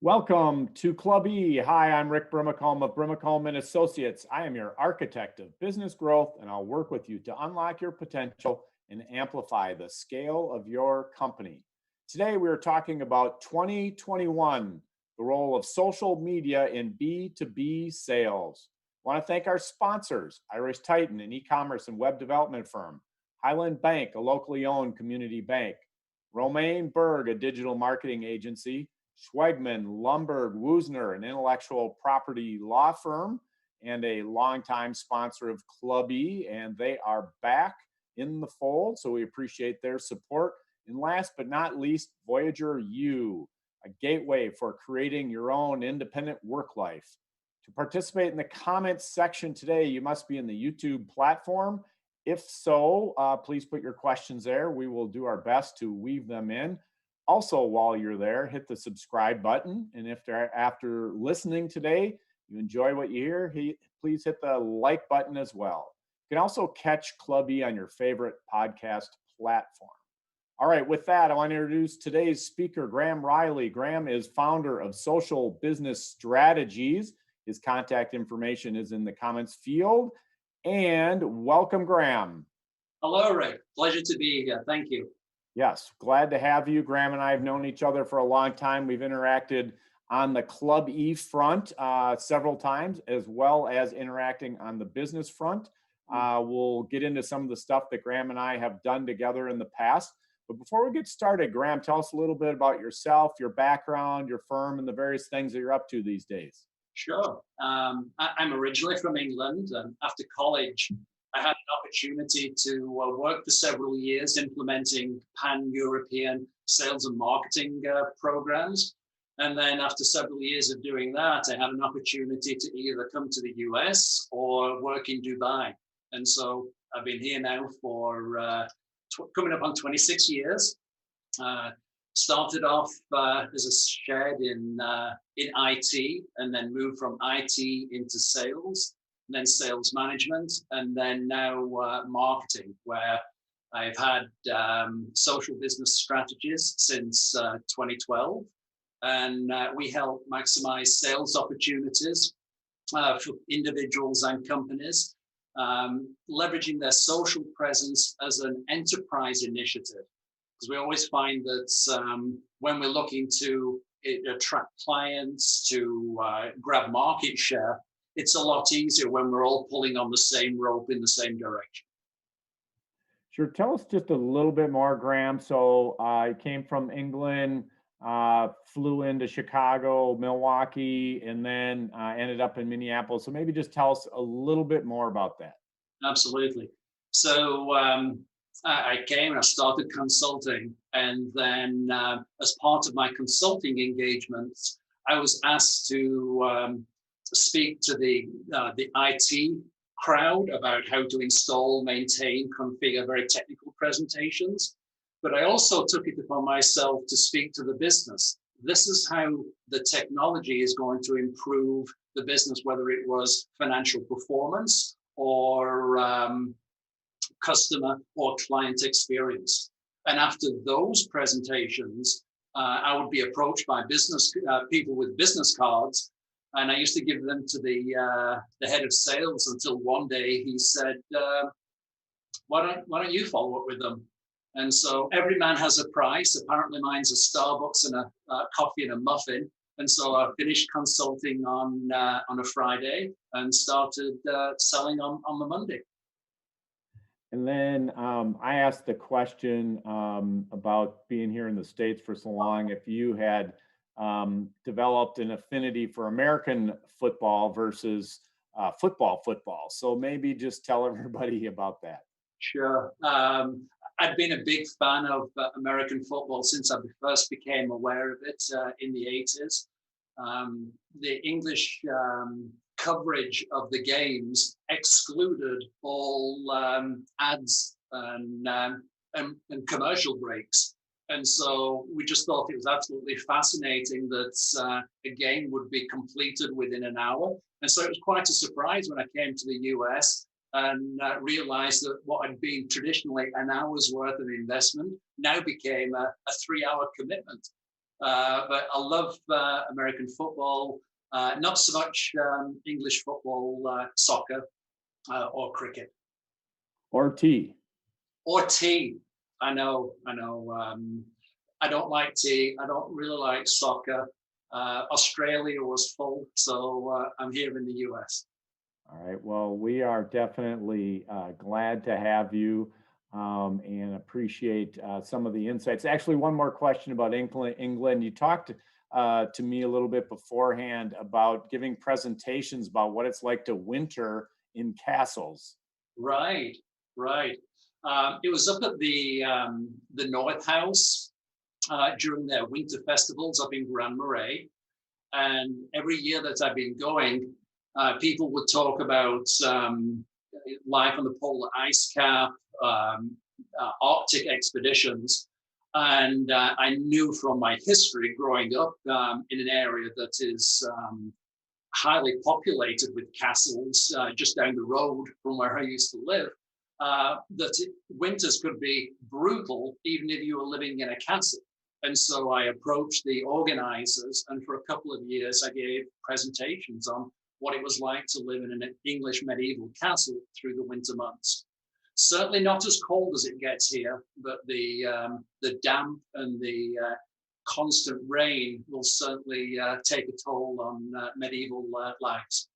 Welcome to Club E. Hi, I'm Rick Brimacombe of Brimacombe and Associates. I am your architect of business growth, and I'll work with you to unlock your potential and amplify the scale of your company. Today, we are talking about 2021, the role of social media in B2B sales. I want to thank our sponsors, Irish Titan, an e-commerce and web development firm, Highland Bank, a locally owned community bank, Romaine Berg, a digital marketing agency, Schwegman, Lumberg, Woosner, an intellectual property law firm and a longtime sponsor of Club E, and they are back in the fold, so we appreciate their support. And last but not least, Voyager U, a gateway for creating your own independent work life. To participate in the comments section today, you must be in the YouTube platform. If so, please put your questions there. We will do our best to weave them in. Also, while you're there, hit the subscribe button. And if after listening today, you enjoy what you hear, please hit the like button as well. You can also catch Club E on your favorite podcast platform. All right, with that, I want to introduce today's speaker, Graham Riley. Graham is founder of Social Business Strategies. His contact information is in the comments field. And welcome, Graham. Hello, Rick. Pleasure to be here. Thank you. Yes, glad to have you. Graham and I have known each other for a long time. We've interacted on the Club E front several times, as well as interacting on the business front. We'll get into some of the stuff that Graham and I have done together in the past. But before we get started, Graham, tell us a little bit about yourself, your background, your firm, and the various things that you're up to these days. Sure. I'm originally from England. After college, I had an opportunity to work for several years implementing pan-European sales and marketing programs. And then after several years of doing that, I had an opportunity to either come to the US or work in Dubai. And so I've been here now for coming up on 26 years. Started off as a shed in IT, and then moved from IT into sales, and then sales management, and then now marketing, where I've had social business strategies since 2012. And we help maximize sales opportunities for individuals and companies, leveraging their social presence as an enterprise initiative. Because we always find that when we're looking to attract clients, to grab market share, it's a lot easier when we're all pulling on the same rope in the same direction. Sure. Tell us just a little bit more, Graham. So I came from England, flew into Chicago, Milwaukee, and then ended up in Minneapolis. So maybe just tell us a little bit more about that. Absolutely. So I came and I started consulting, and then as part of my consulting engagements, I was asked to speak to the IT crowd about how to install, maintain, configure very technical presentations. But I also took it upon myself to speak to the business. This is how the technology is going to improve the business, whether it was financial performance or customer or client experience. And after those presentations, I would be approached by business people with business cards, and I used to give them to the head of sales until one day he said, why don't you follow up with them? And so every man has a price. Apparently mine's a Starbucks and a coffee and a muffin. And so I finished consulting on a Friday and started selling on the Monday. And then I asked the question about being here in the States for so long, if you had developed an affinity for American football versus football. So maybe just tell everybody about that. Sure. I've been a big fan of American football since I first became aware of it in the 80s. The English coverage of the games excluded all ads and commercial breaks. And so we just thought it was absolutely fascinating that a game would be completed within an hour. And so it was quite a surprise when I came to the US and realized that what had been traditionally an hour's worth of investment now became a 3-hour commitment. But I love American football, not so much English football, soccer, or cricket. Or tea? Or tea. I know. I don't like tea. I don't really like soccer. Australia was full, so I'm here in the US. All right. Well, we are definitely glad to have you and appreciate some of the insights. Actually, one more question about England. You talked to me a little bit beforehand about giving presentations about what it's like to winter in castles. Right, right. It was up at the North House during their winter festivals up in Grand Marais. And every year that I've been going, people would talk about life on the polar ice cap, Arctic expeditions. And I knew from my history growing up in an area that is highly populated with castles just down the road from where I used to live, winters could be brutal even if you were living in a castle. And so I approached the organizers, and for a couple of years, I gave presentations on what it was like to live in an English medieval castle through the winter months. Certainly not as cold as it gets here, but the damp and the constant rain will certainly take a toll on medieval lives.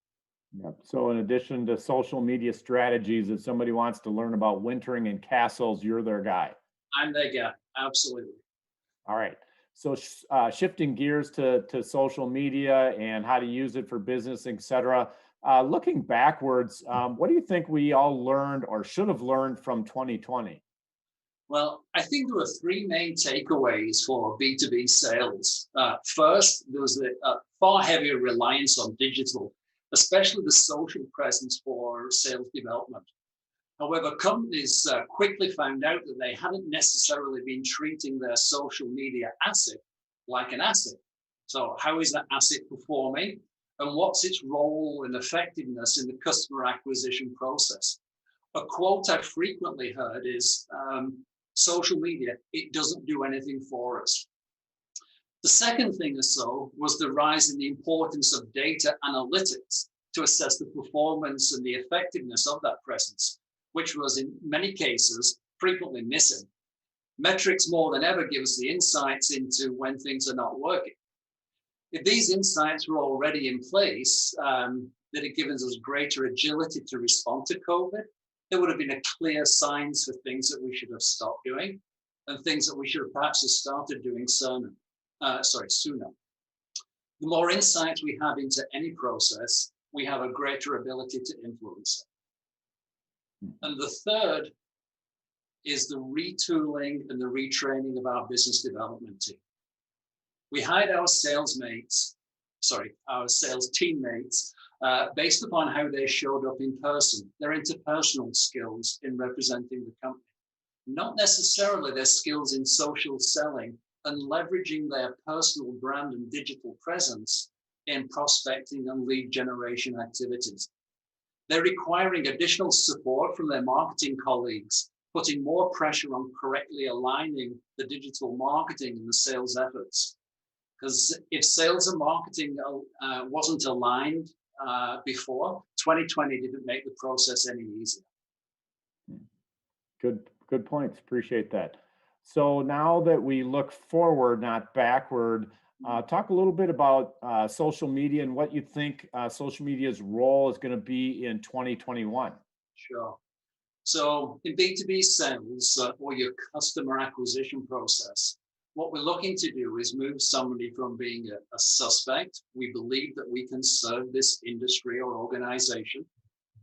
Yep. So in addition to social media strategies, if somebody wants to learn about wintering in castles, you're their guy. I'm their guy, absolutely. All right. So shifting gears to social media and how to use it for business, et cetera. Looking backwards, what do you think we all learned or should have learned from 2020? Well, I think there were three main takeaways for B2B sales. First, there was a far heavier reliance on digital, especially the social presence for sales development. However, companies quickly found out that they hadn't necessarily been treating their social media asset like an asset. So how is that asset performing? And what's its role and effectiveness in the customer acquisition process? A quote I frequently heard is, social media, it doesn't do anything for us. The second thing or so was the rise in the importance of data analytics to assess the performance and the effectiveness of that presence, which was in many cases frequently missing. Metrics more than ever give us the insights into when things are not working. If these insights were already in place, that had given us greater agility to respond to COVID, there would have been a clear signs for things that we should have stopped doing and things that we should have perhaps have started doing sooner. The more insights we have into any process, we have a greater ability to influence it. And the third is the retooling and the retraining of our business development team. We hired our sales teammates based upon how they showed up in person, their interpersonal skills in representing the company, not necessarily their skills in social selling and leveraging their personal brand and digital presence in prospecting and lead generation activities. They're requiring additional support from their marketing colleagues, putting more pressure on correctly aligning the digital marketing and the sales efforts. Because if sales and marketing wasn't aligned before, 2020 didn't make the process any easier. Good points. Appreciate that. So now that we look forward, not backward, talk a little bit about social media and what you think social media's role is going to be in 2021. Sure. So in B2B sales or your customer acquisition process, what we're looking to do is move somebody from being a suspect, we believe that we can serve this industry or organization,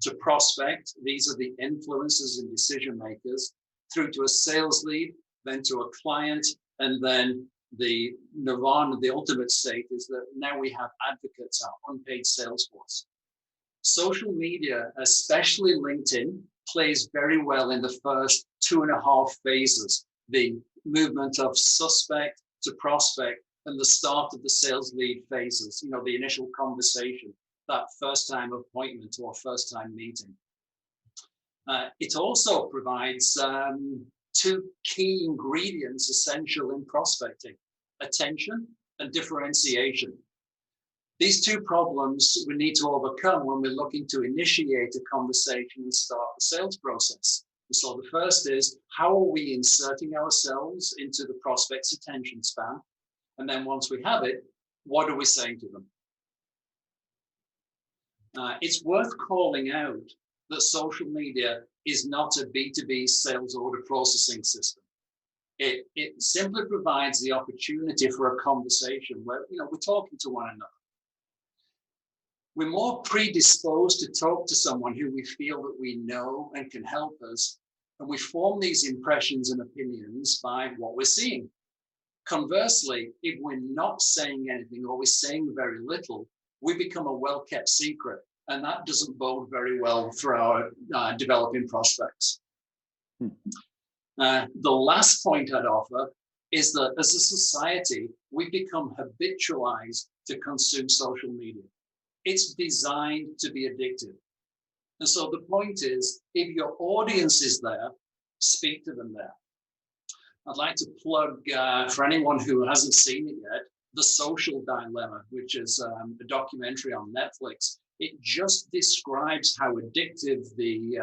to prospect, these are the influencers and decision makers, through to a sales lead, then to a client, and then the nirvana, the ultimate state is that now we have advocates, our unpaid sales force. Social media, especially LinkedIn, plays very well in the first 2.5 phases, the movement of suspect to prospect and the start of the sales lead phases, the initial conversation, that first time appointment or first time meeting. It also provides two key ingredients essential in prospecting. attention, and differentiation. These two problems we need to overcome when we're looking to initiate a conversation and start the sales process. And so the first is, how are we inserting ourselves into the prospect's attention span? And then once we have it, what are we saying to them? It's worth calling out that social media is not a B2B sales order processing system. It simply provides the opportunity for a conversation where we're talking to one another. We're more predisposed to talk to someone who we feel that we know and can help us, and we form these impressions and opinions by what we're seeing. Conversely, if we're not saying anything or we're saying very little, we become a well-kept secret, and that doesn't bode very well for our developing prospects. The last point I'd offer is that as a society, we've become habitualized to consume social media. It's designed to be addictive. And so the point is, if your audience is there, speak to them there. I'd like to plug, for anyone who hasn't seen it yet, The Social Dilemma, which is a documentary on Netflix. It just describes how addictive the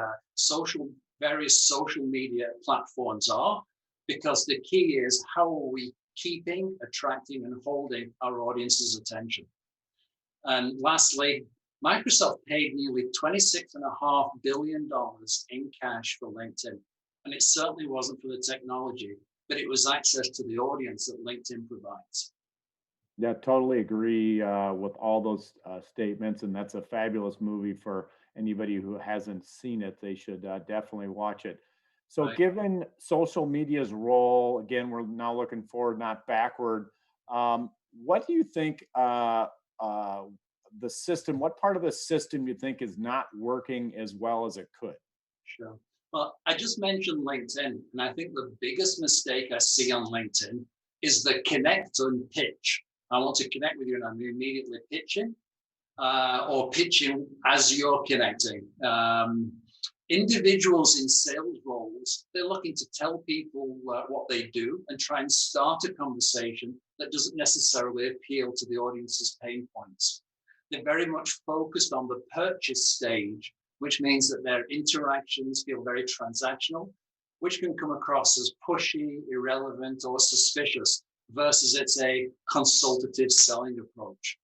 various social media platforms are, because the key is, how are we keeping, attracting, and holding our audience's attention? And lastly, Microsoft paid nearly $26.5 billion in cash for LinkedIn. And it certainly wasn't for the technology, but it was access to the audience that LinkedIn provides. Yeah, totally agree with all those statements. And that's a fabulous movie for anybody who hasn't seen it. They should definitely watch it. So Right. Given social media's role, again, we're now looking forward, not backward. What do you think the system, what part of the system do you think is not working as well as it could? Sure. Well, I just mentioned LinkedIn, and I think the biggest mistake I see on LinkedIn is the connect and pitch. I want to connect with you, and I'm immediately pitching, or pitching as you're connecting. Individuals in sales roles, they're looking to tell people what they do and try and start a conversation that doesn't necessarily appeal to the audience's pain points. They're very much focused on the purchase stage, which means that their interactions feel very transactional, which can come across as pushy, irrelevant, or suspicious, versus it's a consultative selling approach.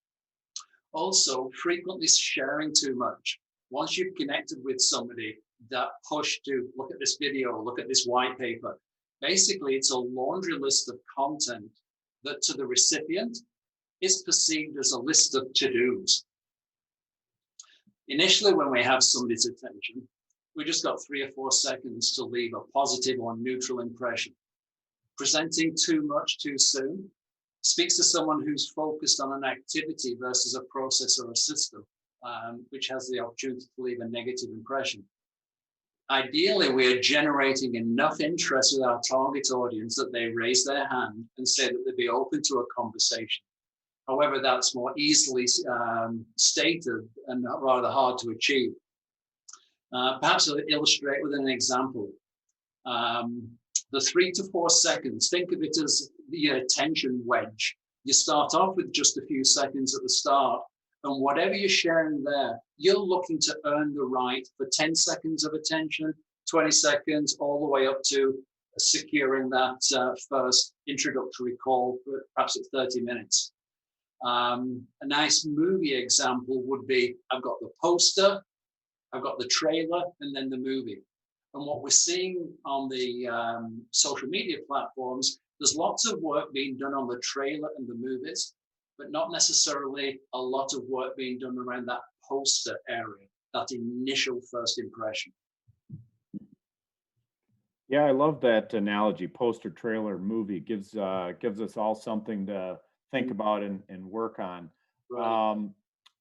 Also, frequently sharing too much. Once you've connected with somebody, that push to look at this video, look at this white paper, basically it's a laundry list of content that to the recipient is perceived as a list of to-dos. Initially, when we have somebody's attention, we just got 3 or 4 seconds to leave a positive or neutral impression. Presenting too much too soon speaks to someone who's focused on an activity versus a process or a system, which has the opportunity to leave a negative impression. Ideally, we are generating enough interest with our target audience that they raise their hand and say that they'd be open to a conversation. However, that's more easily stated and rather hard to achieve. Perhaps I'll illustrate with an example. The 3 to 4 seconds, think of it as the attention wedge. You start off with just a few seconds at the start, and whatever you're sharing there, you're looking to earn the right for 10 seconds of attention, 20 seconds, all the way up to securing that first introductory call, perhaps at 30 minutes. A nice movie example would be, I've got the poster, I've got the trailer, and then the movie. And what we're seeing on the social media platforms, there's lots of work being done on the trailer and the movies, but not necessarily a lot of work being done around that poster area, that initial first impression. Yeah, I love that analogy. Poster, trailer, movie gives us all something to think about and work on. Right.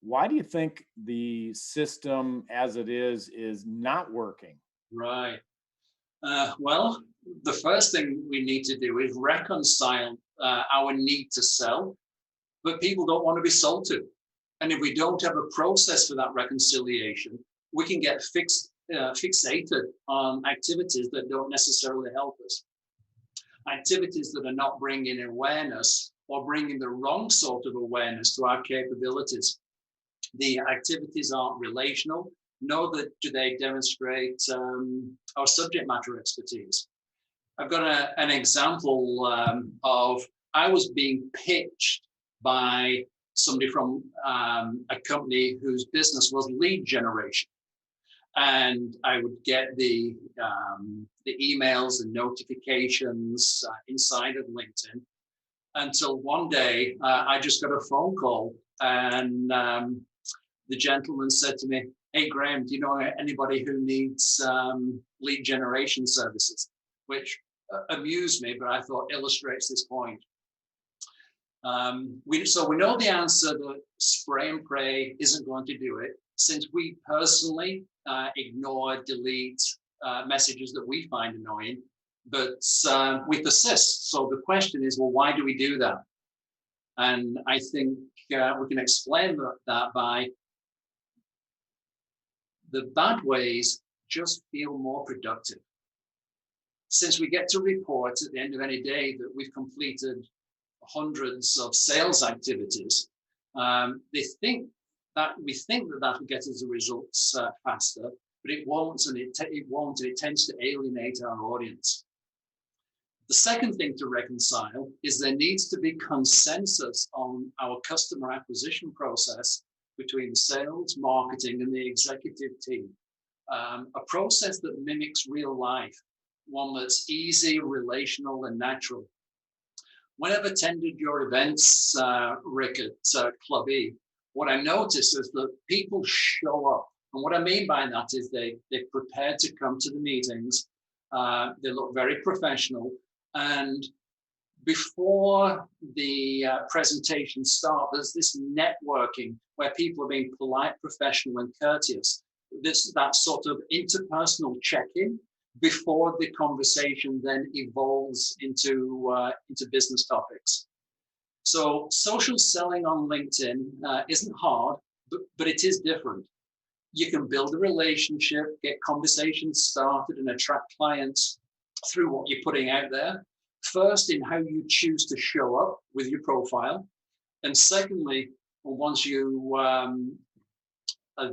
Why do you think the system as it is not working? Right. Well, the first thing we need to do is reconcile our need to sell, but people don't want to be sold to. And if we don't have a process for that reconciliation, we can get fixated on activities that don't necessarily help us. Activities that are not bringing awareness or bringing the wrong sort of awareness to our capabilities. The activities aren't relational, nor do they demonstrate our subject matter expertise. I've got an example of I was being pitched by somebody from a company whose business was lead generation. And I would get the emails and notifications inside of LinkedIn until one day I just got a phone call, and the gentleman said to me, "Hey, Graham, do you know anybody who needs lead generation services?" Which amused me, but I thought illustrates this point. So we know the answer that spray and pray isn't going to do it, since we personally ignore, delete messages that we find annoying, but we persist. So the question is, well, why do we do that? And I think we can explain that by the bad ways just feel more productive. Since we get to report at the end of any day that we've completed hundreds of sales activities, we think that will get us the results faster, but it won't, and it tends to alienate our audience. The second thing to reconcile is there needs to be consensus on our customer acquisition process between sales, marketing, and the executive team. A process that mimics real life, one that's easy, relational, and natural. When I've attended your events, Rick, at Club E, what I noticed is that people show up. And what I mean by that is they're prepared to come to the meetings. They look very professional. And before the presentation starts, there's this networking where people are being polite, professional, and courteous. That sort of interpersonal check-in before the conversation then evolves into business topics. So social selling on LinkedIn isn't hard, but it is different. You can build a relationship, get conversations started, and attract clients through what you're putting out there. First, in how you choose to show up with your profile. And secondly, once you are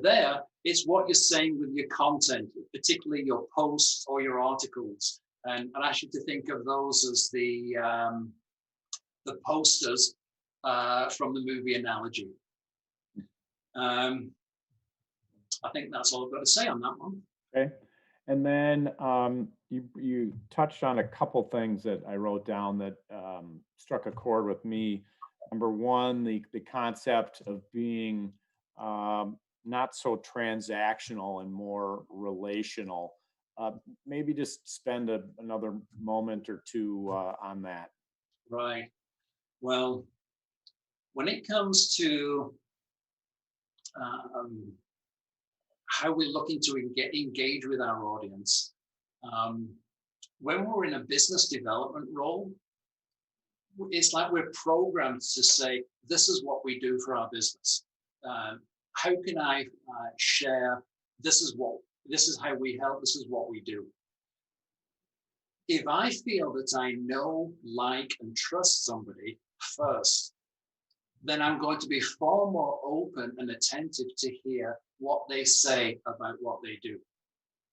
there, it's what you're saying with your content, particularly your posts or your articles. And I ask you to think of those as the posters from the movie analogy. I think that's all I've got to say on that one. Okay. And then you touched on a couple things that I wrote down that struck a chord with me. Number one, the concept of being not so transactional and more relational. Maybe just spend another moment or two on that. Right. Well, when it comes to how we're looking to engage with our audience, when we're in a business development role, it's like we're programmed to say, this is what we do for our business. How can I share? This is how we help. This is what we do. If I feel that I know, like, and trust somebody first, then I'm going to be far more open and attentive to hear what they say about what they do.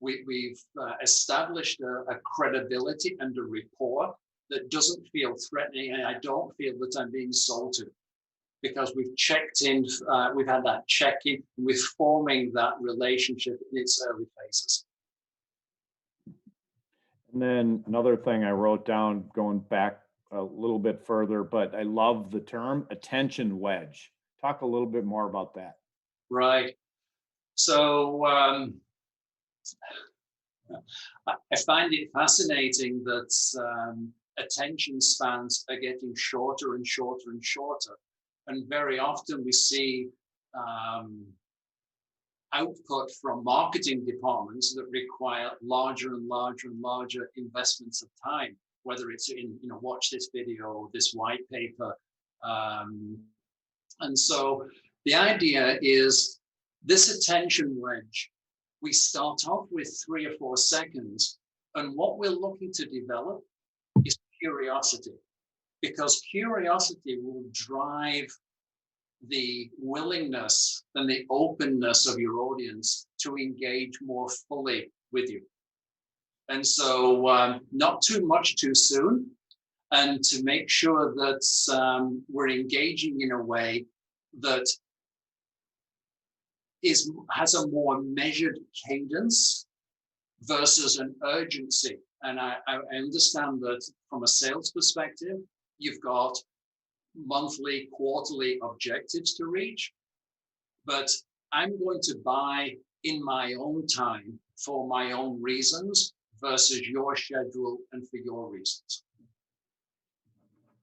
We've established a credibility and a rapport that doesn't feel threatening, and I don't feel that I'm being sold to, because we've checked in, we've had that check-in, with forming that relationship in its early phases. And then another thing I wrote down, going back a little bit further, but I love the term attention wedge. Talk a little bit more about that. Right. So I find it fascinating that attention spans are getting shorter and shorter and shorter. And very often we see output from marketing departments that require larger and larger and larger investments of time, whether it's in, watch this video, this white paper. And so the idea is this attention wedge, we start off with 3 or 4 seconds. And what we're looking to develop is curiosity. because curiosity will drive the willingness and the openness of your audience to engage more fully with you. And so not too much too soon, and to make sure that we're engaging in a way that has a more measured cadence versus an urgency. And I understand that from a sales perspective, you've got monthly, quarterly objectives to reach, but I'm going to buy in my own time for my own reasons versus your schedule and for your reasons.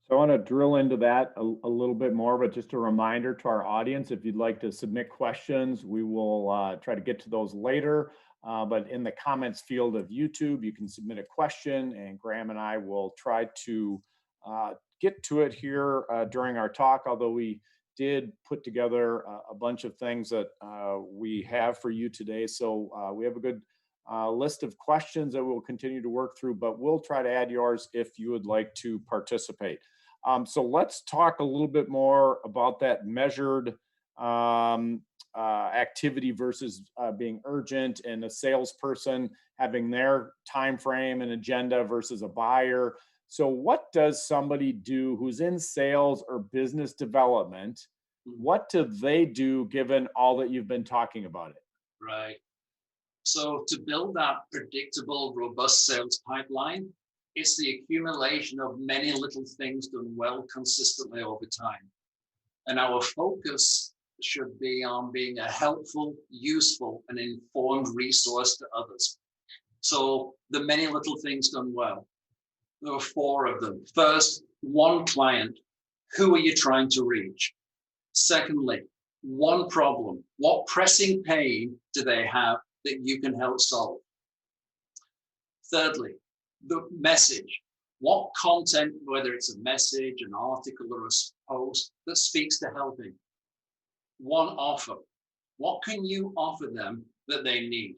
So I want to drill into that a little bit more, but just a reminder to our audience, if you'd like to submit questions, we will try to get to those later. But in the comments field of YouTube, you can submit a question, and Graham and I will try to get to it here during our talk, although we did put together a bunch of things that we have for you today. So we have a good list of questions that we'll continue to work through, but we'll try to add yours if you would like to participate. So let's talk a little bit more about that measured activity versus being urgent, and a salesperson having their time frame and agenda versus a buyer. So what does somebody do who's in sales or business development? What do they do given all that you've been talking about it? Right. So to build that predictable, robust sales pipeline, it's the accumulation of many little things done well consistently over time. And our focus should be on being a helpful, useful, and informed resource to others. So the many little things done well. There are 4 of them. First, one client. Who are you trying to reach? Secondly, one problem. What pressing pain do they have that you can help solve? Thirdly, the message. What content, whether it's a message, an article, or a post, that speaks to helping? One offer. What can you offer them that they need?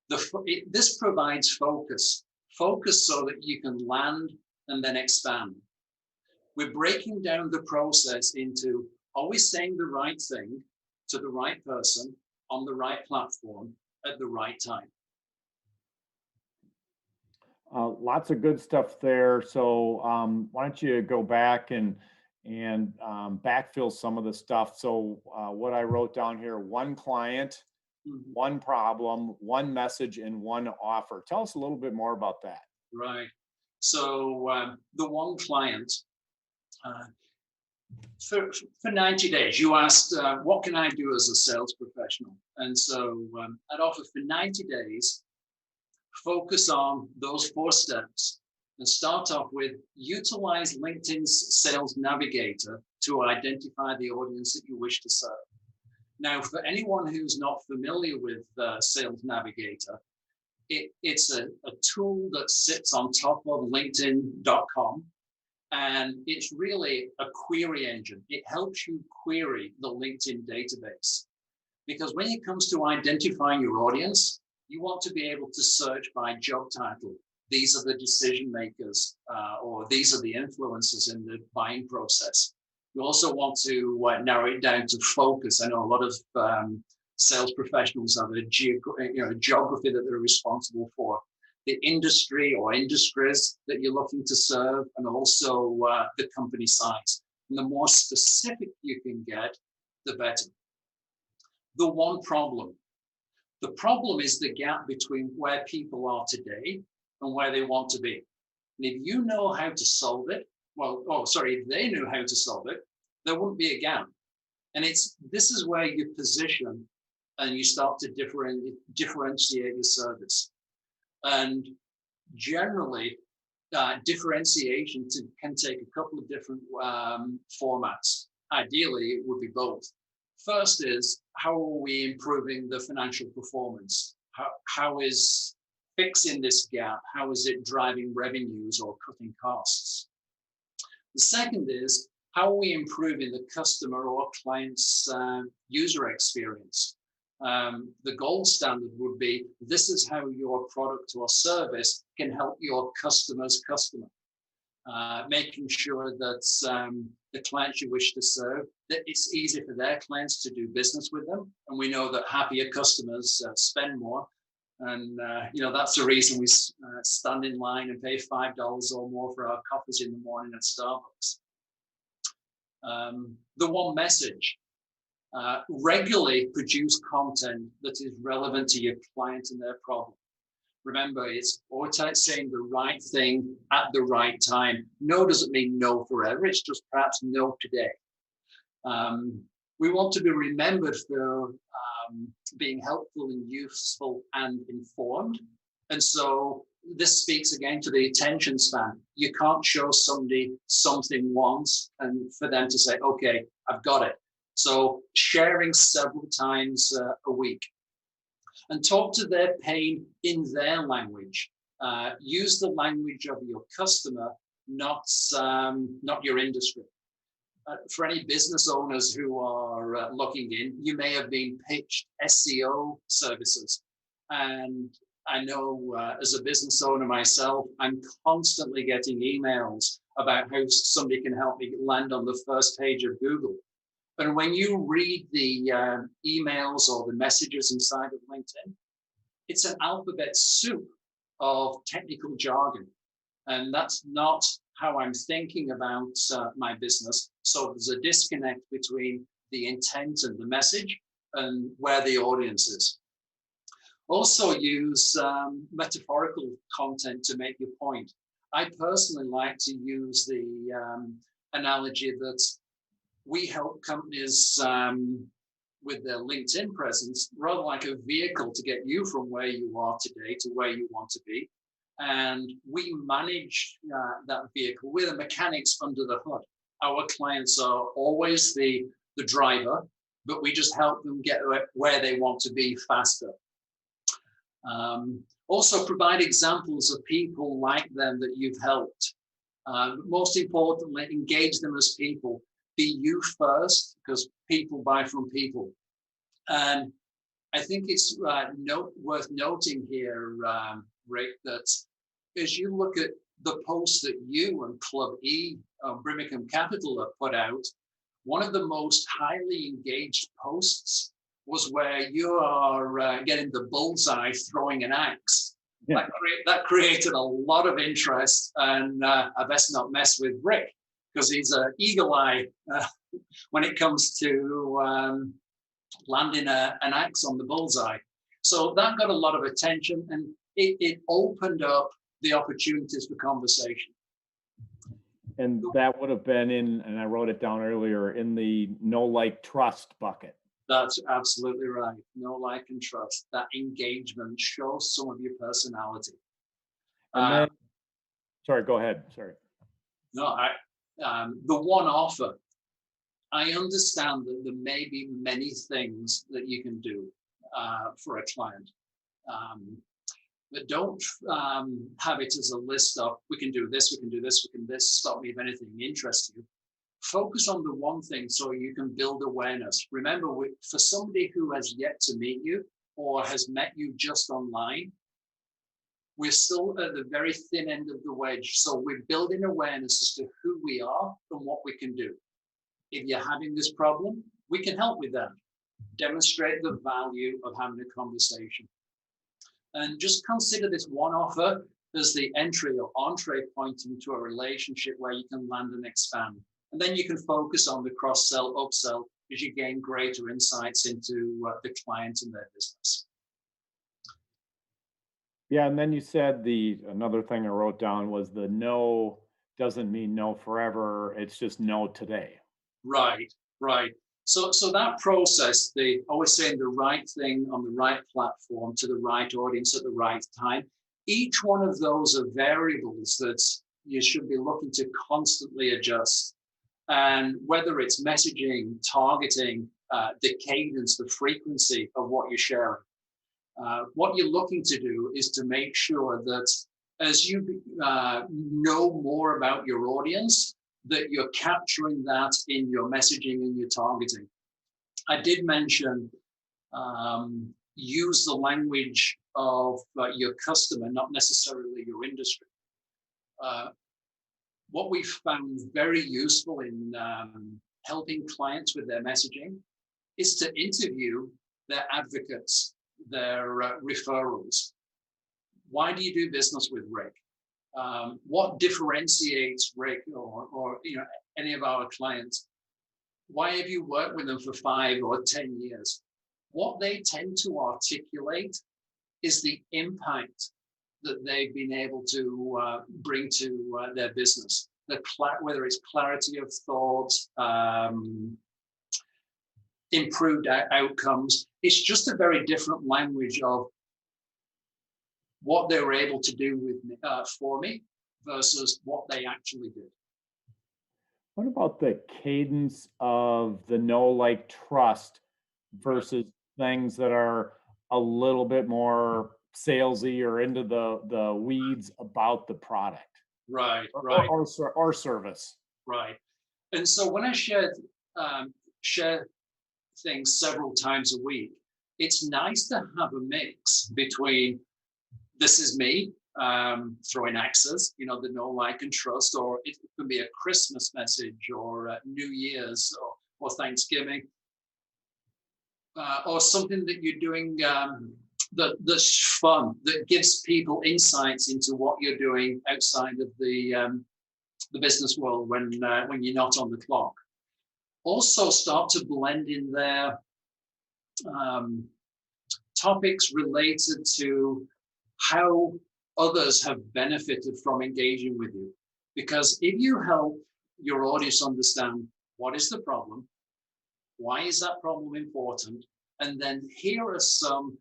This provides focus. Focus so that you can land and then expand. We're breaking down the process into, are we saying the right thing to the right person on the right platform at the right time? Lots of good stuff there. So why don't you go back and backfill some of the stuff. So what I wrote down here: one client, one problem, one message, and one offer. Tell us a little bit more about that. Right. So the one client, for 90 days, you asked, what can I do as a sales professional? And so I'd offer for 90 days, focus on those 4 steps and start off with utilize LinkedIn's Sales Navigator to identify the audience that you wish to serve. Now, for anyone who's not familiar with Sales Navigator, it's a tool that sits on top of LinkedIn.com, and it's really a query engine. It helps you query the LinkedIn database, because when it comes to identifying your audience, you want to be able to search by job title. These are the decision makers, or these are the influencers in the buying process. You also want to narrow it down to focus. I know a lot of sales professionals have a geography that they're responsible for, the industry or industries that you're looking to serve, and also the company size. And the more specific you can get, the better. The one problem. The problem is the gap between where people are today and where they want to be. And if you know how to solve it, if they knew how to solve it, there wouldn't be a gap. And this is where you position and you start to differentiate your service. And generally, differentiation can take a couple of different formats. Ideally, it would be both. First is, how are we improving the financial performance? How is fixing this gap? How is it driving revenues or cutting costs? The second is, how are we improving the customer or client's user experience? The gold standard would be, this is how your product or service can help your customer's customer. making sure that the clients you wish to serve, that it's easy for their clients to do business with them. And we know that happier customers spend more. And, that's the reason we stand in line and pay $5 or more for our coffees in the morning at Starbucks. The one message. Regularly produce content that is relevant to your client and their problem. Remember, it's always saying the right thing at the right time. No doesn't mean no forever. It's just perhaps no today. We want to be remembered for being helpful and useful and informed. And so this speaks again to the attention span. You can't show somebody something once and for them to say, okay, I've got it. So sharing several times a week, and talk to their pain in their language. Use the language of your customer, not your industry. For any business owners who are looking in, you may have been pitched SEO services. And I know as a business owner myself, I'm constantly getting emails about how somebody can help me land on the first page of Google. But when you read the emails or the messages inside of LinkedIn, it's an alphabet soup of technical jargon. And that's not how I'm thinking about my business. So there's a disconnect between the intent and the message and where the audience is. Also use metaphorical content to make your point. I personally like to use the analogy that we help companies with their LinkedIn presence, rather like a vehicle to get you from where you are today to where you want to be. And we manage that vehicle. We're the mechanics under the hood. Our clients are always the driver, but we just help them get where they want to be faster. Also provide examples of people like them that you've helped. Most importantly, engage them as people. Be you first, because people buy from people. And I think it's worth noting here, Rick, that as you look at the posts that you and Club E, Brimacombe Capital have put out, one of the most highly engaged posts was where you are getting the bullseye throwing an axe. Yeah. That created a lot of interest, and I best not mess with Rick, because he's an eagle eye when it comes to landing an axe on the bullseye. So that got a lot of attention, and it opened up the opportunities for conversation. And that would have been in, and I wrote it down earlier, in the know, like, trust bucket. That's absolutely right. Know, like, and trust. That engagement shows some of your personality. And then, sorry, go ahead. Sorry. No, the one offer. I understand that there may be many things that you can do for a client, but don't have it as a list of, we can do this, we can do this, we can this, stop me if anything interests you. Focus on the one thing so you can build awareness. Remember, for somebody who has yet to meet you or has met you just online, we're still at the very thin end of the wedge. So we're building awareness as to who we are and what we can do. If you're having this problem, we can help with that. Demonstrate the value of having a conversation. And just consider this one offer as the entry or entree point into a relationship where you can land and expand. And then you can focus on the cross-sell, upsell, as you gain greater insights into the client and their business. Yeah, and then you said another thing I wrote down was the no doesn't mean no forever. It's just no today. Right, right. So that process, always saying the right thing on the right platform to the right audience at the right time, each one of those are variables that you should be looking to constantly adjust. And whether it's messaging, targeting, the cadence, the frequency of what you're sharing, what you're looking to do is to make sure that as you know more about your audience, that you're capturing that in your messaging and your targeting. I did mention use the language of your customer, not necessarily your industry. what we've found very useful in helping clients with their messaging is to interview their advocates, their referrals. Why do you do business with Rick? What differentiates Rick or any of our clients? Why have you worked with them for 5 or 10 years? What they tend to articulate is the impact that they've been able to bring to their business. Whether it's clarity of thought, improved outcomes, it's just a very different language of what they were able to do with me, for me versus what they actually did. What about the cadence of the know, like, trust versus things that are a little bit more salesy or into the weeds about the product? Right. Or service. Right. And so when I share things several times a week, it's nice to have a mix between this is me, throwing axes, the know, like, and trust, or it can be a Christmas message or New Year's or Thanksgiving, or something that you're doing that's fun, that gives people insights into what you're doing outside of the business world when you're not on the clock. Also start to blend in there topics related to how others have benefited from engaging with you. Because if you help your audience understand what is the problem, why is that problem important, and then here are some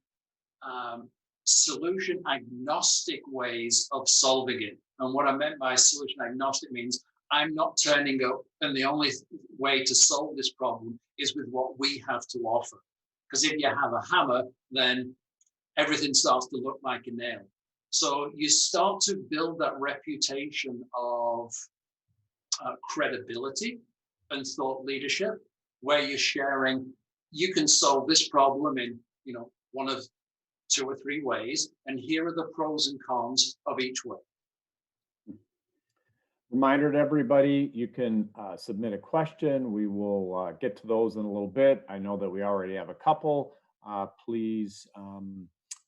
solution agnostic ways of solving it. And what I meant by solution agnostic means I'm not turning up and the only way to solve this problem is with what we have to offer. Because if you have a hammer, then everything starts to look like a nail. So you start to build that reputation of credibility and thought leadership, where you're sharing, you can solve this problem in one of 2 or 3 ways, and here are the pros and cons of each way. Reminder to everybody, you can submit a question. We will get to those in a little bit. I know that we already have a couple. Please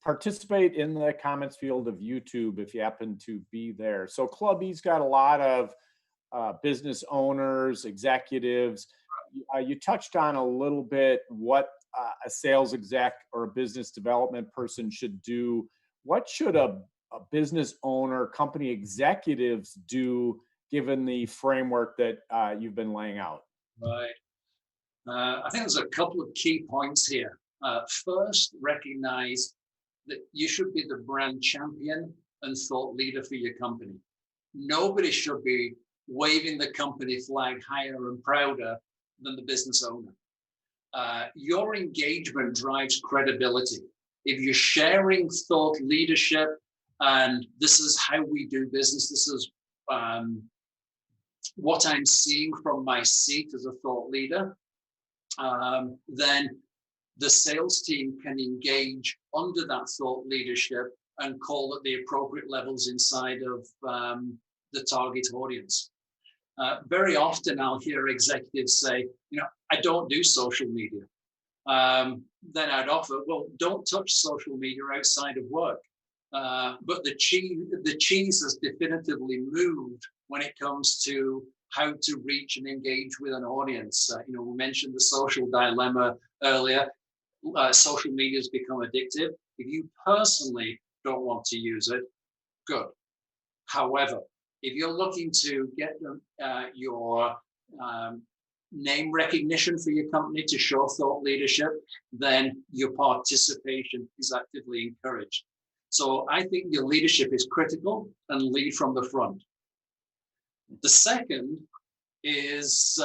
participate in the comments field of YouTube if you happen to be there. So Club E's got a lot of business owners, executives. You touched on a little bit what a sales exec or a business development person should do. What should a business owner, company executives do given the framework that you've been laying out? Right. I think there's a couple of key points here. First, recognize that you should be the brand champion and thought leader for your company. Nobody should be waving the company flag higher and prouder than the business owner. Your engagement drives credibility. If you're sharing thought leadership and this is how we do business, this is what I'm seeing from my seat as a thought leader, then the sales team can engage under that thought leadership and call at the appropriate levels inside of the target audience. Very often I'll hear executives say, I don't do social media. Then I'd offer, well, don't touch social media outside of work. But the cheese has definitively moved when it comes to how to reach and engage with an audience. We mentioned the social dilemma earlier. Social media has become addictive. If you personally don't want to use it, good. However, if you're looking to get your name recognition for your company to show thought leadership, then your participation is actively encouraged. So I think your leadership is critical and lead from the front. The second is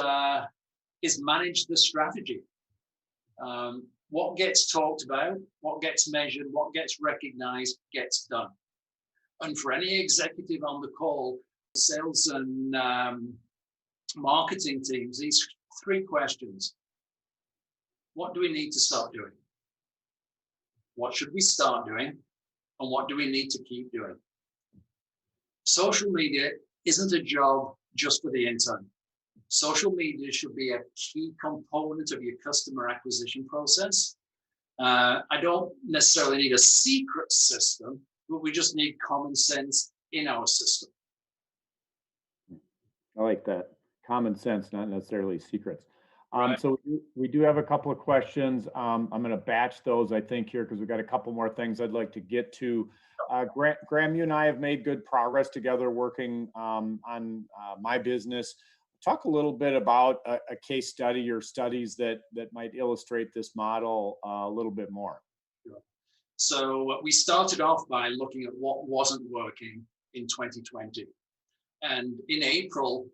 manage the strategy. What gets talked about, what gets measured, what gets recognized, gets done. And for any executive on the call, sales and marketing teams, these 3 questions. What do we need to start doing? What should we start doing? And what do we need to keep doing? Social media isn't a job just for the intern. Social media should be a key component of your customer acquisition process. I don't necessarily need a secret system, but we just need common sense in our system. I like that. Common sense, not necessarily secrets. Right. So we do have a couple of questions. I'm going to batch those, I think, here because we've got a couple more things I'd like to get to. Graham, you and I have made good progress together working on my business. Talk a little bit about a case study or studies that might illustrate this model a little bit more. Sure. So we started off by looking at what wasn't working in 2020. And in April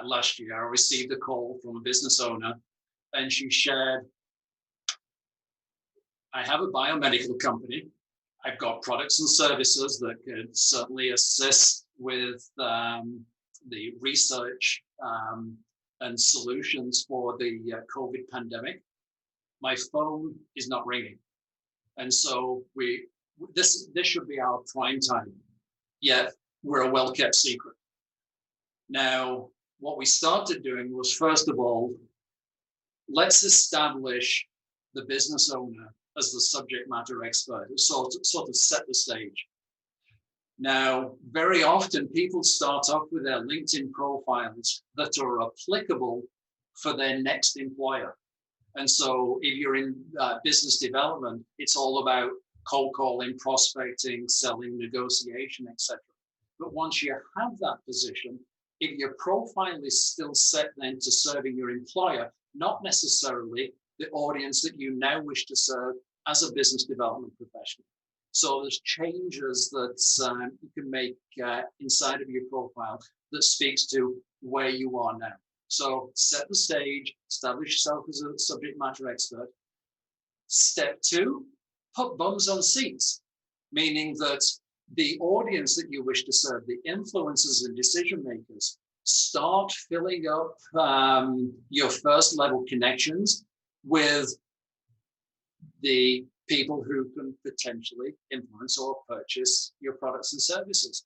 last year, I received a call from a business owner, and she shared, I have a biomedical company. I've got products and services that could certainly assist with the research and solutions for the COVID pandemic. My phone is not ringing. And so this should be our prime time, yet we're a well-kept secret. Now, what we started doing was, first of all, let's establish the business owner as the subject matter expert, sort of set the stage. Now, very often people start off with their LinkedIn profiles that are applicable for their next employer. And so if you're in business development, it's all about cold calling, prospecting, selling, negotiation, etc. But once you have that position, if your profile is still set then to serving your employer, not necessarily the audience that you now wish to serve as a business development professional. So there's changes that you can make inside of your profile that speaks to where you are now. So set the stage, establish yourself as a subject matter expert. Step 2, put bums on seats, meaning that the audience that you wish to serve, the influencers and decision makers, start filling up your first level connections with the people who can potentially influence or purchase your products and services.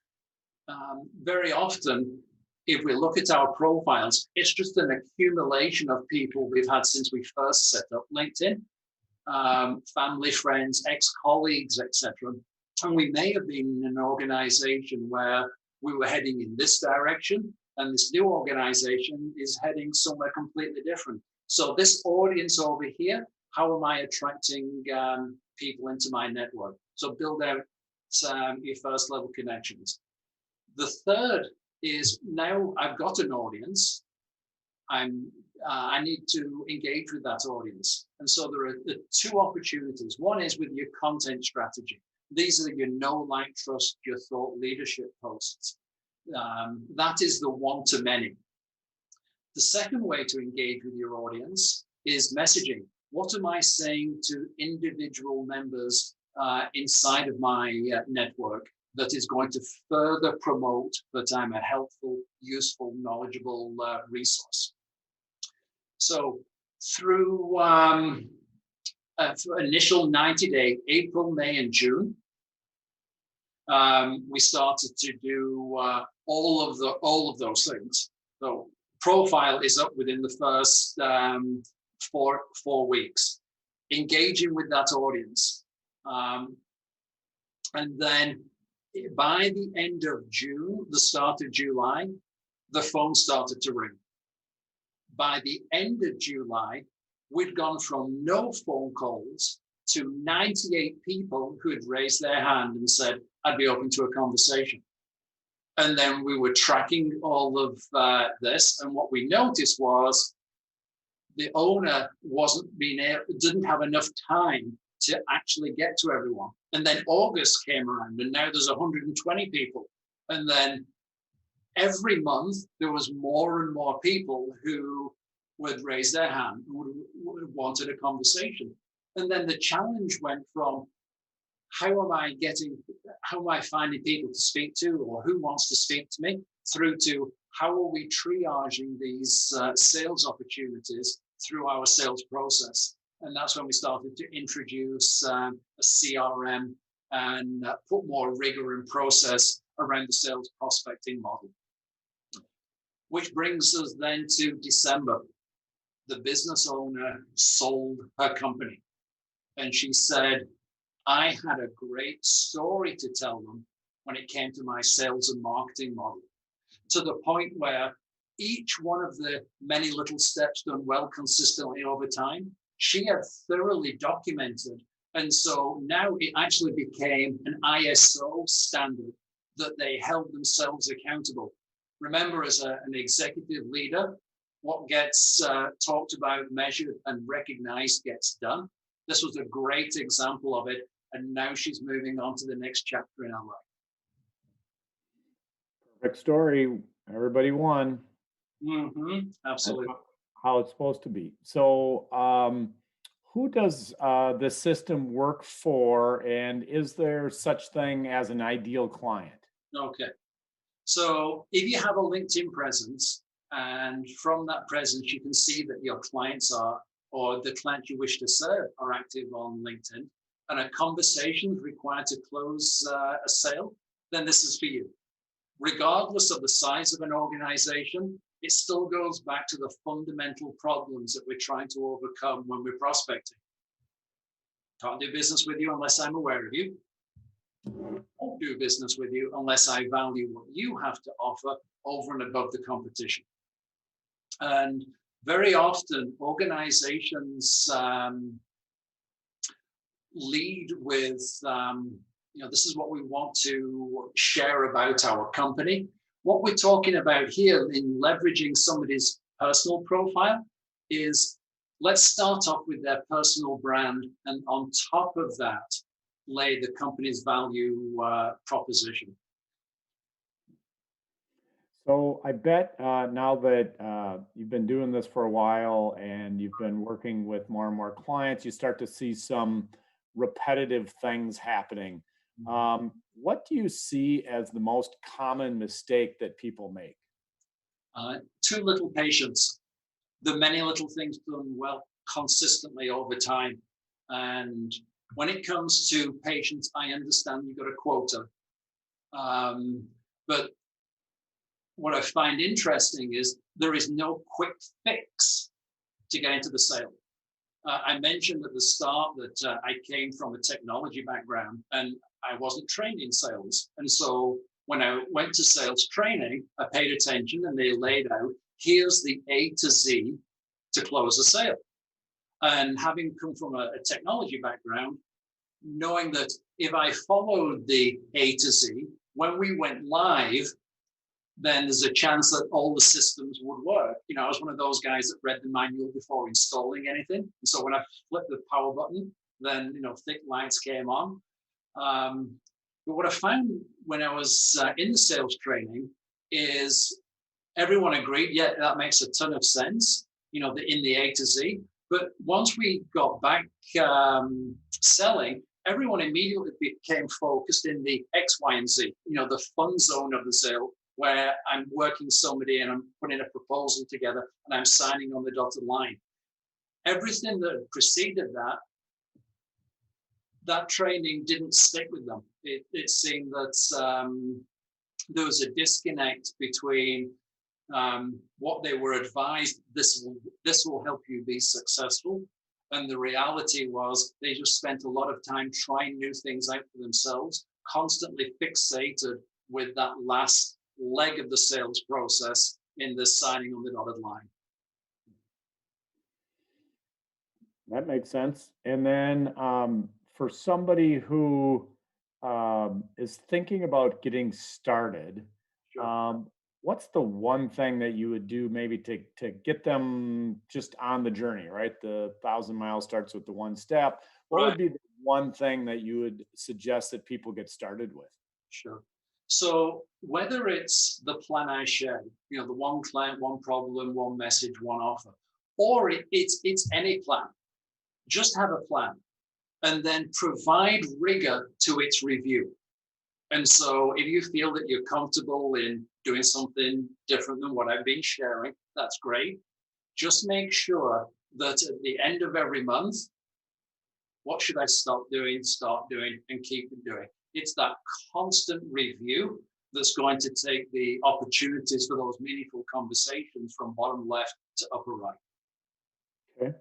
Very often, if we look at our profiles, it's just an accumulation of people we've had since we first set up LinkedIn, family, friends, ex-colleagues, etc. And we may have been in an organization where we were heading in this direction, and this new organization is heading somewhere completely different. So this audience over here, how am I attracting people into my network? So build out your first level connections. The third is, now I've got an audience, I need to engage with that audience. And so there are the 2 opportunities. One is with your content strategy. These are your know, like, trust, your thought leadership posts. That is the one-to-many. The second way to engage with your audience is messaging. What am I saying to individual members inside of my network that is going to further promote that I'm a helpful, useful, knowledgeable resource? So through initial 90-day, April, May, and June, we started to do all of those things. So profile is up within the first 4 weeks, engaging with that audience. And then by the end of June, the start of July, the phone started to ring. By the end of July, we'd gone from no phone calls to 98 people who had raised their hand and said, I'd be open to a conversation. And then we were tracking all of this. And what we noticed was the owner didn't have enough time to actually get to everyone. And then August came around, and now there's 120 people. And then every month there was more and more people who would raise their hand, who wanted a conversation. And then the challenge went from how am I finding people to speak to, or who wants to speak to me, through to how are we triaging these sales opportunities through our sales process. And that's when we started to introduce a CRM and put more rigor and process around the sales prospecting model. Which brings us then to December. The business owner sold her company. And she said, I had a great story to tell them when it came to my sales and marketing model, to the point where each one of the many little steps done well consistently over time, she had thoroughly documented. And so now it actually became an ISO standard that they held themselves accountable. Remember, as an executive leader, what gets talked about, measured, and recognized gets done. This was a great example of it. And now she's moving on to the next chapter in our life. Perfect story. Everybody won. Absolutely. That's how it's supposed to be. So, who does this system work for, and is there such thing as an ideal client? Okay. So if you have a LinkedIn presence, and from that presence, you can see that your clients are, or the clients you wish to serve are active on LinkedIn, and a conversation is required to close a sale, then this is for you. Regardless of the size of an organization, it still goes back to the fundamental problems that we're trying to overcome when we're prospecting. Can't do business with you unless I'm aware of you. Won't do business with you unless I value what you have to offer over and above the competition. And very often, organizations lead with, this is what we want to share about our company. What we're talking about here in leveraging somebody's personal profile is, let's start off with their personal brand, and on top of that, lay the company's value proposition. So I bet now that you've been doing this for a while and you've been working with more and more clients, you start to see some repetitive things happening. What do you see as the most common mistake that people make? Too little patience. The many little things done well consistently over time. And when it comes to patience, I understand you've got a quota. But what I find interesting is there is no quick fix to get into the sale. I mentioned at the start that I came from a technology background and I wasn't trained in sales. And so when I went to sales training, I paid attention and they laid out, here's the A to Z to close a sale. And having come from a technology background, knowing that if I followed the A to Z, when we went live, then there's a chance that all the systems would work. I was one of those guys that read the manual before installing anything. And so when I flipped the power button, then, thick lights came on. But what I found when I was in the sales training is everyone agreed, yeah, that makes a ton of sense, in the A to Z. But once we got back selling, everyone immediately became focused in the X, Y, and Z, the fun zone of the sale, where I'm working somebody and I'm putting a proposal together and I'm signing on the dotted line. Everything that preceded that training didn't stick with them. It seemed that there was a disconnect between what they were advised, this will help you be successful, and the reality was they just spent a lot of time trying new things out for themselves, constantly fixated with that last leg of the sales process in the signing on the dotted line. That makes sense. And then for somebody who is thinking about getting started, Sure. what's the one thing that you would do maybe to get them just on the journey, right? The 1,000 miles starts with the one step. What would be the one thing that you would suggest that people get started with? Sure. So whether it's the plan I shared, the one client, one problem, one message, one offer, or it's any plan, just have a plan and then provide rigor to its review. And so if you feel that you're comfortable in doing something different than what I've been sharing, that's great. Just make sure that at the end of every month, what should I start doing, and keep doing? It's that constant review that's going to take the opportunities for those meaningful conversations from bottom left to upper right. Okay.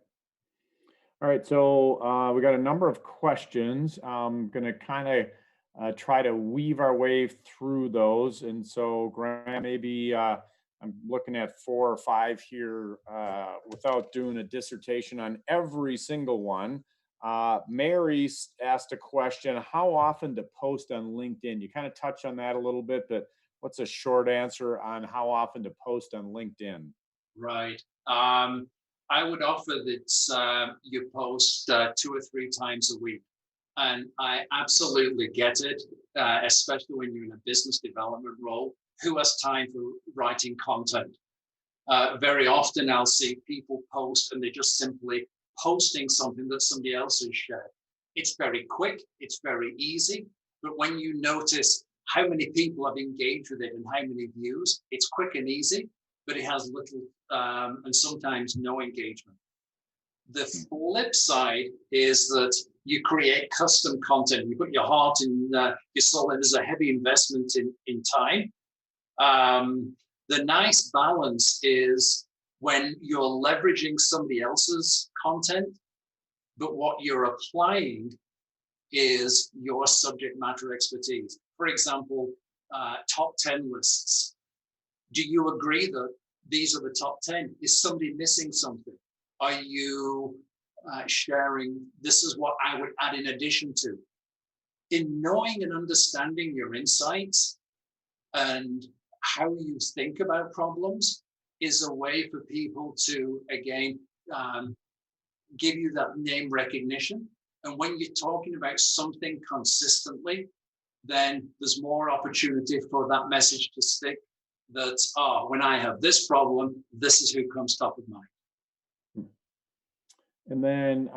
All right. So we got a number of questions. I'm going to kind of try to weave our way through those. And so, Graham, maybe I'm looking at 4 or 5 here without doing a dissertation on every single one. Mary asked a question: how often to post on LinkedIn? You kind of touched on that a little bit, but what's a short answer on how often to post on LinkedIn? Right. I would offer that you post 2 or 3 times a week. And I absolutely get it, especially when you're in a business development role. Who has time for writing content? Very often I'll see people post and they're just simply posting something that somebody else has shared. It's very quick, it's very easy, but when you notice how many people have engaged with it and how many views, it's quick and easy, but it has little and sometimes no engagement. The flip side is that you create custom content. You put your heart and your soul in. There's a heavy investment in time. The nice balance is when you're leveraging somebody else's content, but what you're applying is your subject matter expertise. For example, top 10 lists. Do you agree that these are the top 10? Is somebody missing something? Are you sharing, this is what I would add in addition to? In knowing and understanding your insights and how you think about problems is a way for people to, again, give you that name recognition. And when you're talking about something consistently, then there's more opportunity for that message to stick. That, when I have this problem, this is who comes top of mind. And then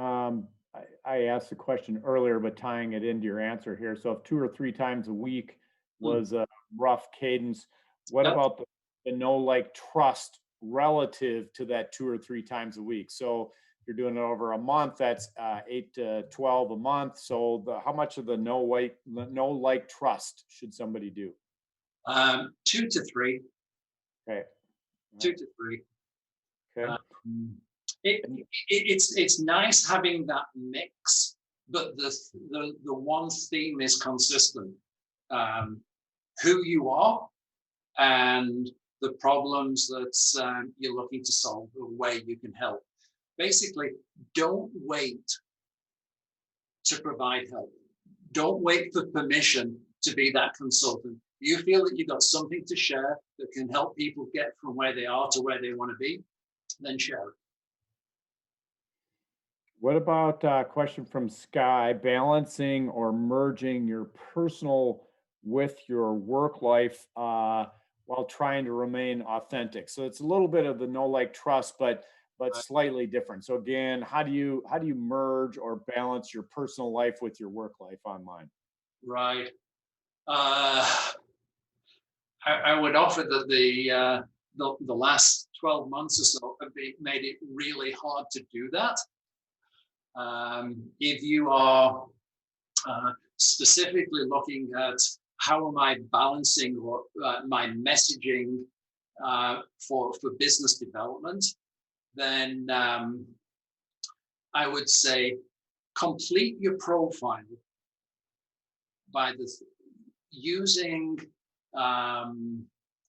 I asked the question earlier, but tying it into your answer here. So if 2 or 3 times a week was a rough cadence, what about the know, like, trust relative to that 2 or 3 times a week? So if you're doing it over a month, that's 8 to 12 a month. So how much of the know, like, trust should somebody do? 2 to 3. Okay. 2 to 3. Okay. It's nice having that mix, but the one theme is consistent. Who you are and the problems that you're looking to solve, the way you can help. Basically, don't wait to provide help. Don't wait for permission to be that consultant. You feel that you've got something to share that can help people get from where they are to where they want to be, then share it. What about a question from Sky: balancing or merging your personal with your work life while trying to remain authentic? So it's a little bit of the know, like, trust, but slightly different. So again, how do you merge or balance your personal life with your work life online? Right. I would offer that the last 12 months or so have made it really hard to do that. If you are specifically looking at how am I balancing my messaging for business development, then I would say complete your profile by using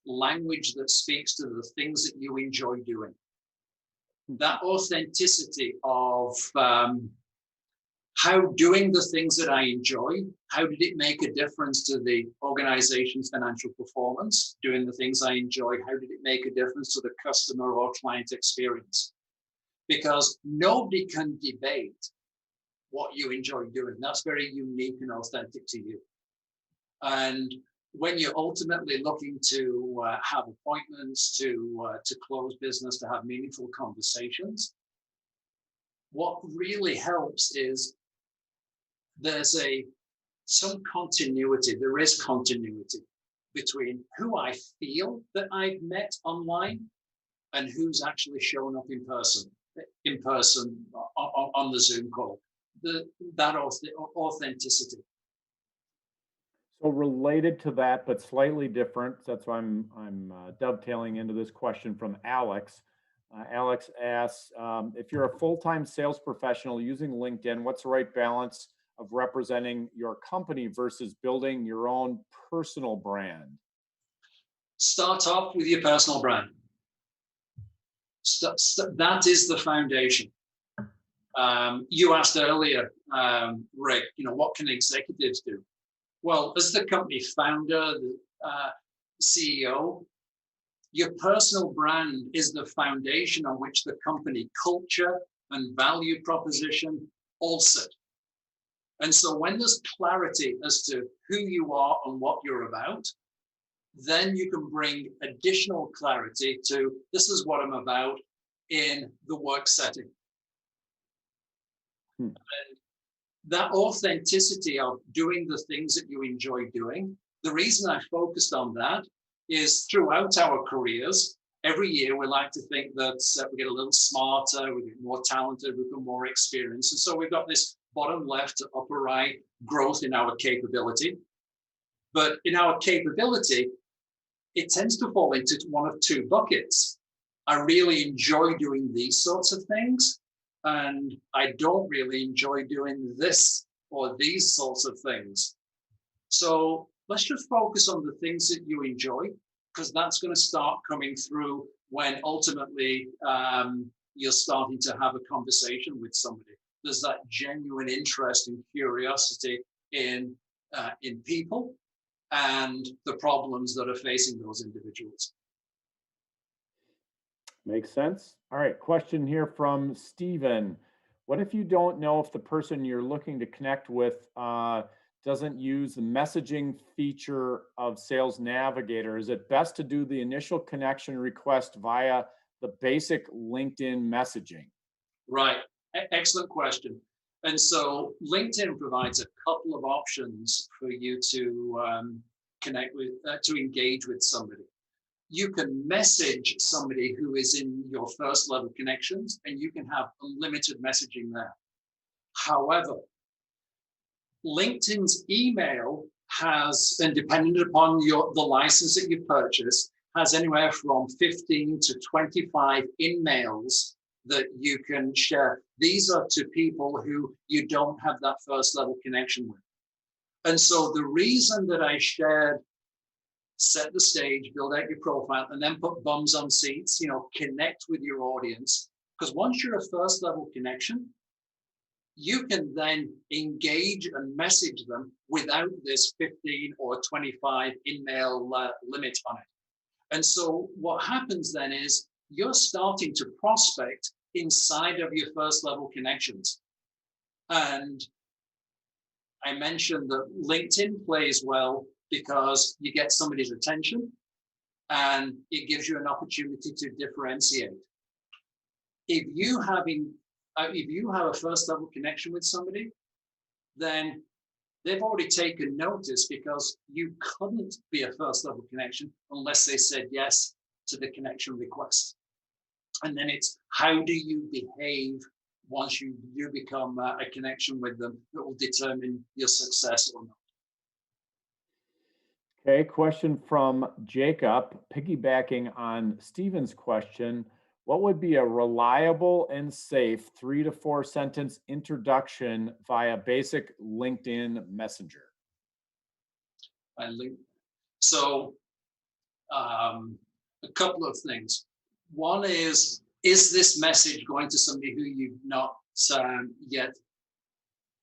language that speaks to the things that you enjoy doing. That authenticity of how doing the things that I enjoy, how did it make a difference to the organization's financial performance? Doing the things I enjoy, how did it make a difference to the customer or client experience? Because nobody can debate what you enjoy doing. That's very unique and authentic to you. And when you're ultimately looking to have appointments, to close business, to have meaningful conversations, what really helps is there's some continuity. There is continuity between who I feel that I've met online and who's actually shown up in person on the Zoom call. That authenticity. So related to that, but slightly different. That's why I'm dovetailing into this question from Alex. Alex asks, if you're a full-time sales professional using LinkedIn, what's the right balance of representing your company versus building your own personal brand? Start off with your personal brand. That is the foundation. You asked earlier, Rick, what can executives do? Well, as the company founder, the CEO, your personal brand is the foundation on which the company culture and value proposition all sit. And so when there's clarity as to who you are and what you're about, then you can bring additional clarity to this is what I'm about in the work setting. And that authenticity of doing the things that you enjoy doing, the reason I focused on that is throughout our careers, every year we like to think that we get a little smarter, we get more talented, we become more experienced. And so we've got this bottom left to upper right growth in our capability. But in our capability, it tends to fall into one of two buckets. I really enjoy doing these sorts of things, and I don't really enjoy doing this or these sorts of things. So let's just focus on the things that you enjoy, because that's going to start coming through when ultimately you're starting to have a conversation with somebody. There's that genuine interest and curiosity in people and the problems that are facing those individuals. Makes sense. All right, question here from Steven. What if you don't know if the person you're looking to connect with doesn't use the messaging feature of Sales Navigator? Is it best to do the initial connection request via the basic LinkedIn messaging? Right. Excellent question. And so LinkedIn provides a couple of options for you to connect with, to engage with somebody. You can message somebody who is in your first level connections, and you can have unlimited messaging there. However, LinkedIn's email has, and depending upon the license that you purchase, has anywhere from 15 to 25 in-mails that you can share. These are to people who you don't have that first level connection with. And so the reason that I shared set the stage, build out your profile, and then put bums on seats, connect with your audience. Because once you're a first level connection, you can then engage and message them without this 15 or 25 email limit on it. And so what happens then is you're starting to prospect inside of your first level connections. And I mentioned that LinkedIn plays well because you get somebody's attention and it gives you an opportunity to differentiate. If you have a first level connection with somebody, then they've already taken notice, because you couldn't be a first level connection unless they said yes to the connection request. And then it's how do you behave once you do become a connection with them that will determine your success or not. Okay, question from Jacob, piggybacking on Stephen's question. What would be a reliable and safe 3 to 4 sentence introduction via basic LinkedIn Messenger? So a couple of things. One is this message going to somebody who you've not yet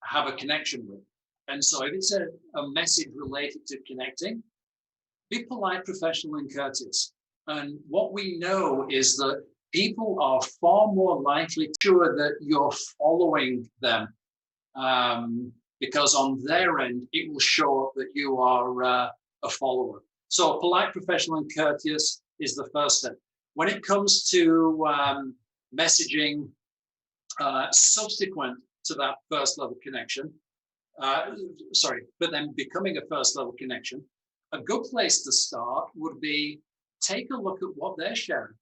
have a connection with? And so if it's a message related to connecting, be polite, professional, and courteous. And what we know is that people are far more likely to ensure that you're following them, because on their end, it will show up that you are a follower. So polite, professional, and courteous is the first step. When it comes to messaging subsequent to that first level connection, but then becoming a first level connection, a good place to start would be take a look at what they're sharing.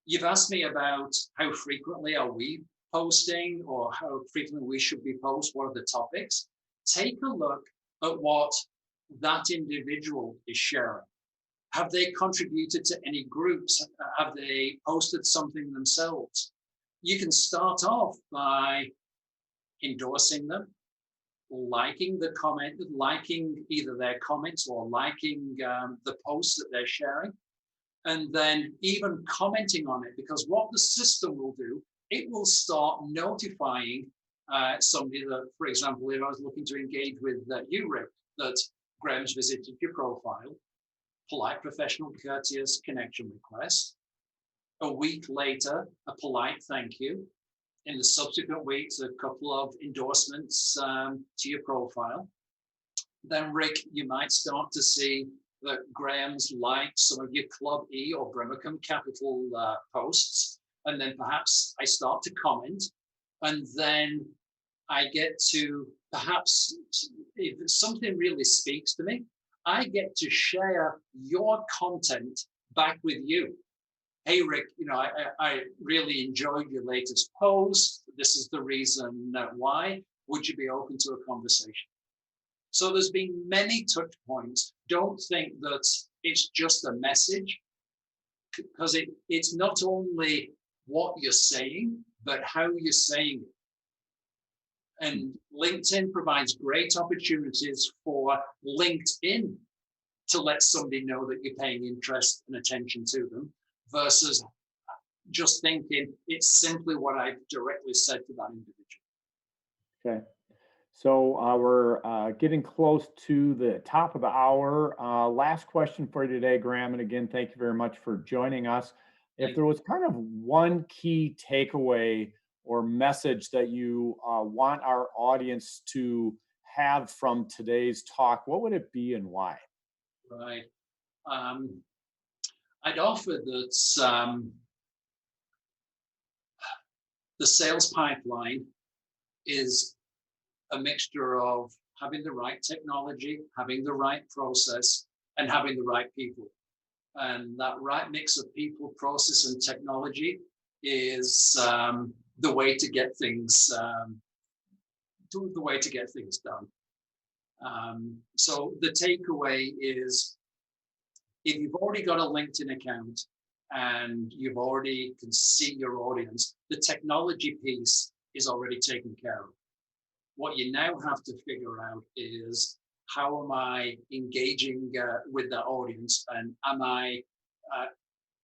You've asked me about how frequently are we posting, or how frequently we should be post, what are the topics? Take a look at what that individual is sharing. Have they contributed to any groups? Have they posted something themselves? You can start off by endorsing them, liking the comment, liking either their comments or liking the posts that they're sharing, and then even commenting on it, because what the system will do, it will start notifying somebody that, for example, if I was looking to engage with you, Rick, that Graham's visited your profile, polite, professional, courteous connection request. A week later, a polite thank you. In the subsequent weeks, a couple of endorsements to your profile. Then, Rick, you might start to see that Graham's liked some of your Club E or Brimacombe Capital posts. And then perhaps I start to comment. And then I get to perhaps, if something really speaks to me, I get to share your content back with you. Hey, Rick, I really enjoyed your latest post. This is the reason why. Would you be open to a conversation? So there's been many touch points. Don't think that it's just a message, because it's not only what you're saying, but how you're saying it. And LinkedIn provides great opportunities for LinkedIn to let somebody know that you're paying interest and attention to them, versus just thinking it's simply what I've directly said to that individual. Okay. So we're getting close to the top of the hour. Last question for you today, Graham. And again, thank you very much for joining us. If there was kind of one key takeaway or message that you want our audience to have from today's talk, what would it be and why? Right. I'd offer that the sales pipeline is a mixture of having the right technology, having the right process, and having the right people. And that right mix of people, process, and technology is the way to get things done. So the takeaway is, if you've already got a LinkedIn account and you've already can see your audience, the technology piece is already taken care of. What you now have to figure out is, how am I engaging with that audience, and am I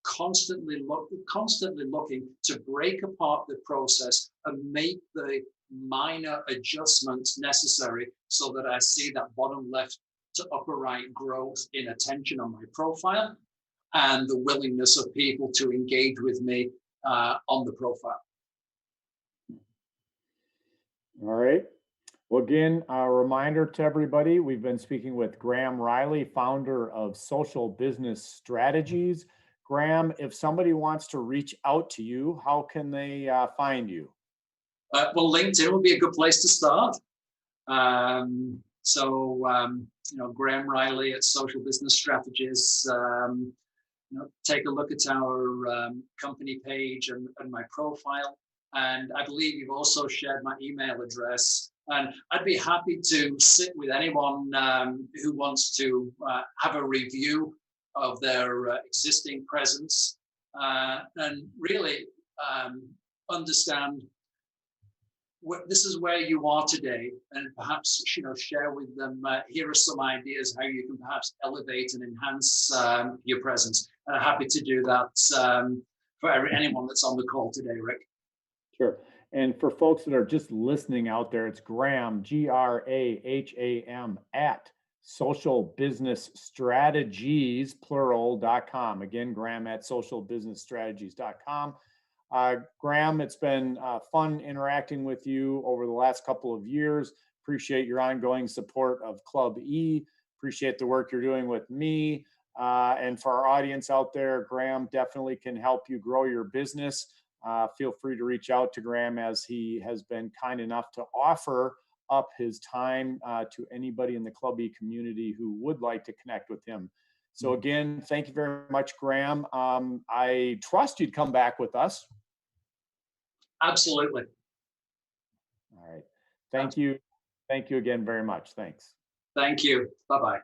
constantly looking to break apart the process and make the minor adjustments necessary so that I see that bottom left to upper right growth in attention on my profile, and the willingness of people to engage with me on the profile. All right. Well, again, a reminder to everybody, we've been speaking with Graham Riley, founder of Social Business Strategies. Graham, if somebody wants to reach out to you, how can they find you? Well, LinkedIn would be a good place to start. Graham Riley at Social Business Strategies. Take a look at our company page and my profile. And I believe you've also shared my email address. And I'd be happy to sit with anyone who wants to have a review of their existing presence and really understand this is where you are today, and perhaps share with them. Here are some ideas how you can perhaps elevate and enhance your presence. And I'm happy to do that for anyone that's on the call today, Rick. Sure. And for folks that are just listening out there, it's Graham, Graham, at socialbusinessstrategies, plural.com. Again, Graham at socialbusinessstrategies.com. Graham, it's been fun interacting with you over the last couple of years. Appreciate your ongoing support of Club E. Appreciate the work you're doing with me. And for our audience out there, Graham definitely can help you grow your business. Feel free to reach out to Graham, as he has been kind enough to offer up his time to anybody in the Club E community who would like to connect with him. So again, thank you very much, Graham. I trust you'd come back with us. Absolutely. All right. Thank you. Thank you again very much. Thanks. Thank you. Bye-bye.